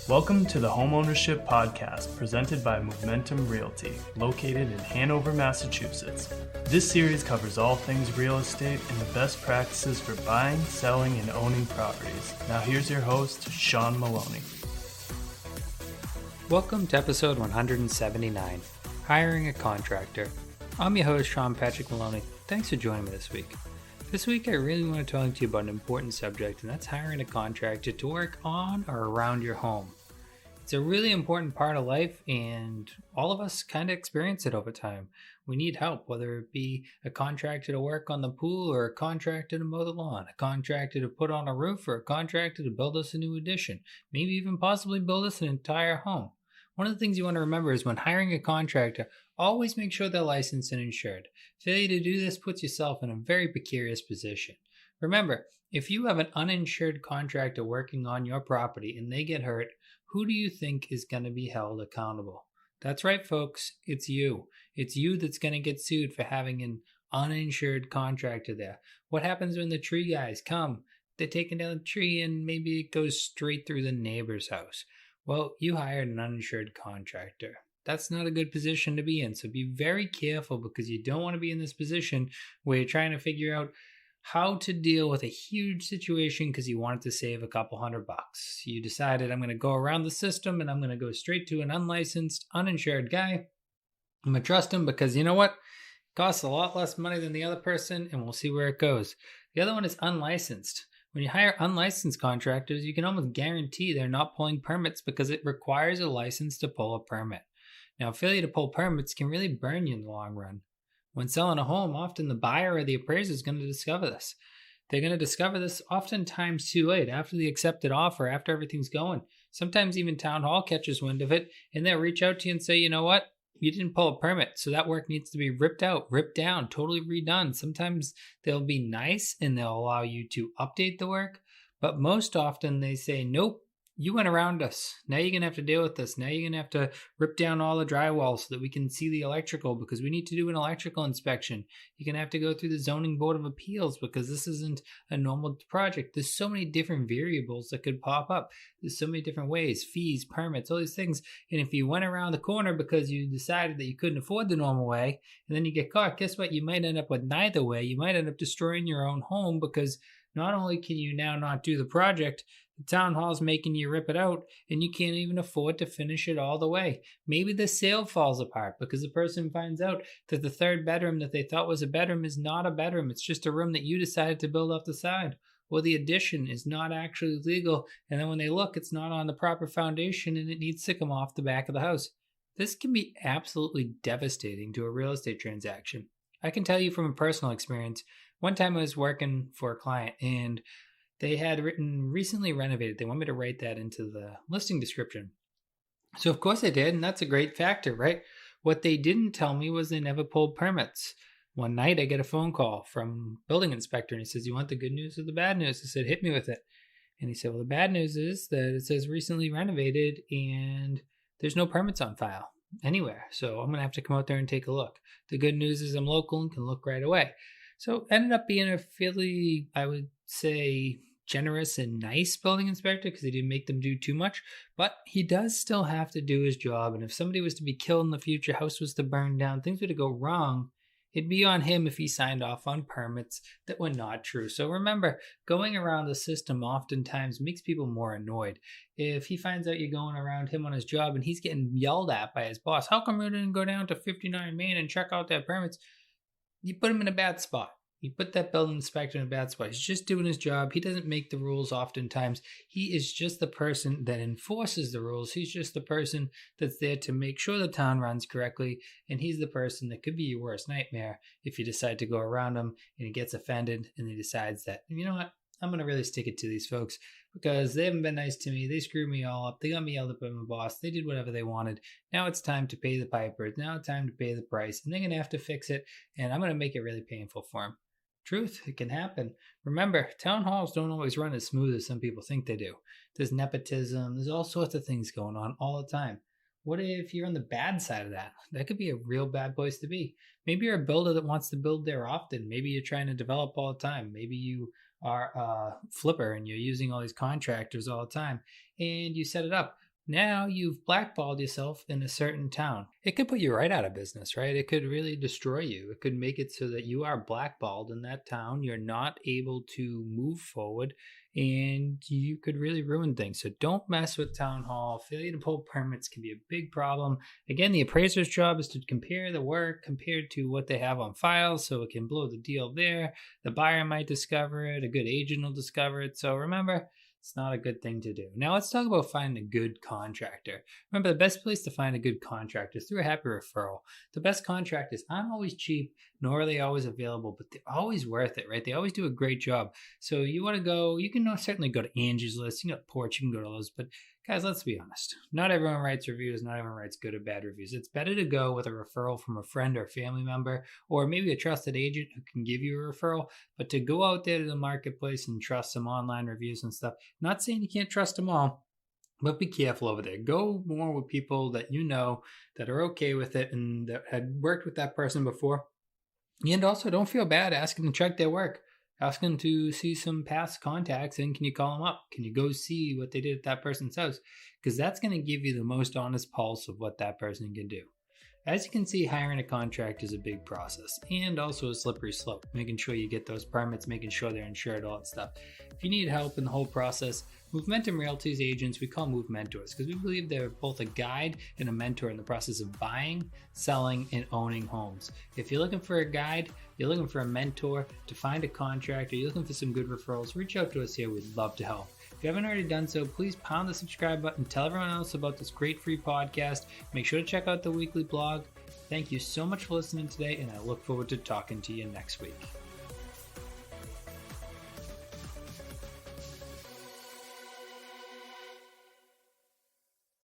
Welcome to the Homeownership Podcast presented by Momentum Realty, located in Hanover, Massachusetts. This series covers all things real estate and the best practices for buying, selling, and owning properties. Now here's your host, Sean Maloney. Welcome to episode 179, Hiring a Contractor. I'm your host, Sean Patrick Maloney. Thanks for joining me this week. This week, I really want to talk to you about an important subject, and that's hiring a contractor to work on or around your home. It's a really important part of life, and all of us kind of experience it over time. We need help, whether it be a contractor to work on the pool, or a contractor to mow the lawn, a contractor to put on a roof, or a contractor to build us a new addition, maybe even possibly build us an entire home. One of the things you want to remember is when hiring a contractor, always make sure they're licensed and insured. Failure to do this puts yourself in a very precarious position. Remember, if you have an uninsured contractor working on your property and they get hurt, who do you think is going to be held accountable? That's right, folks. It's you. It's you that's going to get sued for having an uninsured contractor there. What happens when the tree guys come? They're taking down the tree and maybe it goes straight through the neighbor's house. Well, you hired an uninsured contractor. That's not a good position to be in. So be very careful, because you don't want to be in this position where you're trying to figure out how to deal with a huge situation because you wanted to save a couple $100. You decided, I'm going to go around the system and I'm going to go straight to an unlicensed, uninsured guy. I'm going to trust him because you know what? It costs a lot less money than the other person, and we'll see where it goes. The other one is unlicensed. When you hire unlicensed contractors, you can almost guarantee they're not pulling permits because it requires a license to pull a permit. Now, failure to pull permits can really burn you in the long run. When selling a home, often the buyer or the appraiser is going to discover this. They're going to discover this oftentimes too late, after the accepted offer, after everything's going. Sometimes even town hall catches wind of it, and they'll reach out to you and say, you know what? You didn't pull a permit, so that work needs to be ripped out, ripped down, totally redone. Sometimes they'll be nice and they'll allow you to update the work, but most often they say, nope, you went around us. Now you're going to have to deal with this. Now you're going to have to rip down all the drywall so that we can see the electrical, because we need to do an electrical inspection. You're going to have to go through the zoning board of appeals because this isn't a normal project. There's so many different variables that could pop up. There's so many different ways, fees, permits, all these things. And if you went around the corner because you decided that you couldn't afford the normal way, and then you get caught, guess what? You might end up with neither way. You might end up destroying your own home, because not only can you now not do the project, the town hall's making you rip it out, and you can't even afford to finish it all the way. Maybe the sale falls apart because the person finds out that the third bedroom that they thought was a bedroom is not a bedroom. It's just a room that you decided to build off the side. Or the addition is not actually legal, and then when they look, it's not on the proper foundation and it needs to come off the back of the house. This can be absolutely devastating to a real estate transaction. I can tell you from a personal experience, one time I was working for a client and they had written recently renovated. They want me to write that into the listing description. So of course I did, and that's a great factor, right? What they didn't tell me was they never pulled permits. One night I get a phone call from building inspector, and he says, you want the good news or the bad news? I said, hit me with it. And he said, well, the bad news is that it says recently renovated and there's no permits on file anywhere. So I'm going to have to come out there and take a look. The good news is I'm local and can look right away. So ended up being a fairly, I would say, generous and nice building inspector, because he didn't make them do too much, but he does still have to do his job. And if somebody was to be killed in the future, house was to burn down, things were to go wrong, it'd be on him if he signed off on permits that were not true. So remember, going around the system oftentimes makes people more annoyed. If he finds out you're going around him on his job and he's getting yelled at by his boss, how come you didn't go down to 59 Main and check out their permits? You put him in a bad spot. You put that building inspector in a bad spot. He's just doing his job. He doesn't make the rules oftentimes. He is just the person that enforces the rules. He's just the person that's there to make sure the town runs correctly. And he's the person that could be your worst nightmare if you decide to go around him and he gets offended and he decides that, you know what, I'm going to really stick it to these folks because they haven't been nice to me. They screwed me all up. They got me yelled at by my boss. They did whatever they wanted. Now it's time to pay the pipers. Now it's time to pay the price. And they're going to have to fix it. And I'm going to make it really painful for them. Truth, it can happen. Remember, town halls don't always run as smooth as some people think they do. There's nepotism. There's all sorts of things going on all the time. What if you're on the bad side of that? That could be a real bad place to be. Maybe you're a builder that wants to build there often. Maybe you're trying to develop all the time. Maybe you are a flipper and you're using all these contractors all the time and you set it up. Now you've blackballed yourself in a certain town. It could put you right out of business, right? It could really destroy you. It could make it so that you are blackballed in that town. You're not able to move forward and you could really ruin things. So don't mess with town hall. Failure to pull permits can be a big problem. Again, the appraiser's job is to compare the work compared to what they have on file so it can blow the deal there. The buyer might discover it. A good agent will discover it. So remember, it's not a good thing to do. Now let's talk about finding a good contractor. Remember, the best place to find a good contractor is through a happy referral. The best contractors aren't always cheap, nor are they always available, but they're always worth it, right? They always do a great job. So you want to go, you can certainly go to Angie's List, you can go to Porch, you can go to those, but guys, let's be honest. Not everyone writes reviews. Not everyone writes good or bad reviews. It's better to go with a referral from a friend or family member, or maybe a trusted agent who can give you a referral. But to go out there to the marketplace and trust some online reviews and stuff, not saying you can't trust them all, but be careful over there. Go more with people that you know that are okay with it and that had worked with that person before. And also, don't feel bad asking them to check their work. Ask them to see some past contacts and can you call them up? Can you go see what they did at that person's house? Because that's going to give you the most honest pulse of what that person can do. As you can see, hiring a contractor is a big process and also a slippery slope, making sure you get those permits, making sure they're insured, all that stuff. If you need help in the whole process, Movementum Realty's agents, we call Move Mentors because we believe they're both a guide and a mentor in the process of buying, selling, and owning homes. If you're looking for a guide, you're looking for a mentor to find a contractor, you're looking for some good referrals, reach out to us here. We'd love to help. If you haven't already done so, please pound the subscribe button, tell everyone else about this great free podcast. Make sure to check out the weekly blog. Thank you so much for listening today, and I look forward to talking to you next week.